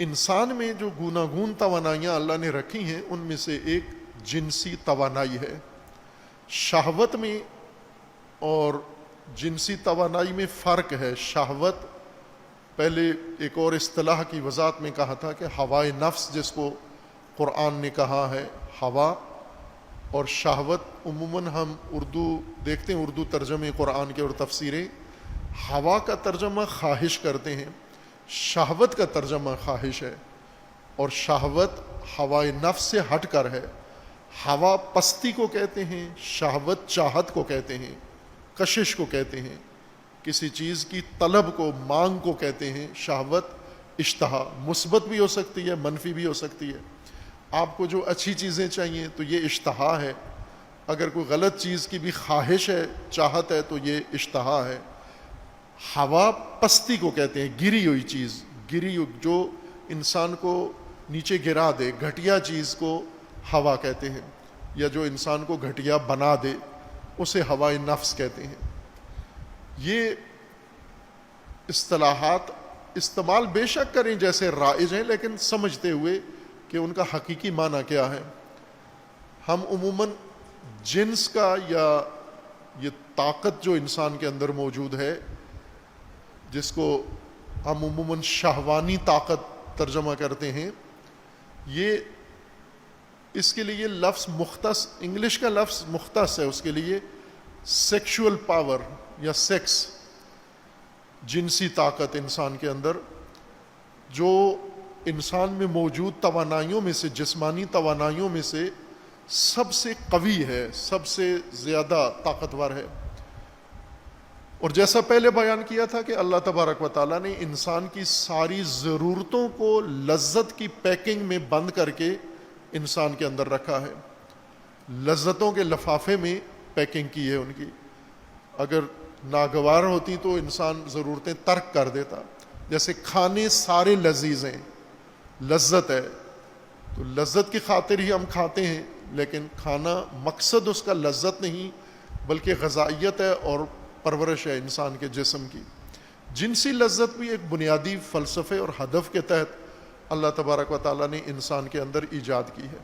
انسان میں جو گوناگون توانائیاں اللہ نے رکھی ہیں ان میں سے ایک جنسی توانائی ہے. شہوت میں اور جنسی توانائی میں فرق ہے. شہوت پہلے ایک اور اصطلاح کی وضاحت میں کہا تھا کہ ہوائے نفس جس کو قرآن نے کہا ہے ہوا، اور شہوت عموماً ہم اردو دیکھتے ہیں، اردو ترجمے قرآن کے اور تفسیریں ہوا کا ترجمہ خواہش کرتے ہیں، شہوت کا ترجمہ خواہش ہے، اور شہوت ہوائے نفس سے ہٹ کر ہے. ہوا پستی کو کہتے ہیں، شہوت چاہت کو کہتے ہیں، کشش کو کہتے ہیں، کسی چیز کی طلب کو، مانگ کو کہتے ہیں. شہوت اشتہا مثبت بھی ہو سکتی ہے، منفی بھی ہو سکتی ہے. آپ کو جو اچھی چیزیں چاہیے تو یہ اشتہا ہے، اگر کوئی غلط چیز کی بھی خواہش ہے، چاہت ہے، تو یہ اشتہا ہے. ہوا پستی کو کہتے ہیں، گری ہوئی چیز، گری جو انسان کو نیچے گرا دے، گھٹیا چیز کو ہوا کہتے ہیں، یا جو انسان کو گھٹیا بنا دے اسے ہوائے نفس کہتے ہیں. یہ اصطلاحات استعمال بے شک کریں جیسے رائج ہیں، لیکن سمجھتے ہوئے کہ ان کا حقیقی معنی کیا ہے. ہم عموماً جنس کا یا یہ طاقت جو انسان کے اندر موجود ہے، جس کو ہم عموماً شہوانی طاقت ترجمہ کرتے ہیں، یہ اس کے لیے لفظ مختص، انگلش کا لفظ مختص ہے اس کے لیے، سیکشول پاور یا سیکس، جنسی طاقت انسان کے اندر جو انسان میں موجود توانائیوں میں سے، جسمانی توانائیوں میں سے سب سے قوی ہے، سب سے زیادہ طاقتور ہے. اور جیسا پہلے بیان کیا تھا کہ اللہ تبارک و تعالیٰ نے انسان کی ساری ضرورتوں کو لذت کی پیکنگ میں بند کر کے انسان کے اندر رکھا ہے، لذتوں کے لفافے میں پیکنگ کی ہے ان کی. اگر ناگوار ہوتی تو انسان ضرورتیں ترک کر دیتا. جیسے کھانے سارے لذیذ ہیں، لذت ہے تو لذت کی خاطر ہی ہم کھاتے ہیں، لیکن کھانا مقصد اس کا لذت نہیں بلکہ غذائیت ہے اور پرورش ہے انسان کے جسم کی. جنسی لذت بھی ایک بنیادی فلسفے اور ہدف کے تحت اللہ تبارک و تعالیٰ نے انسان کے اندر ایجاد کی ہے.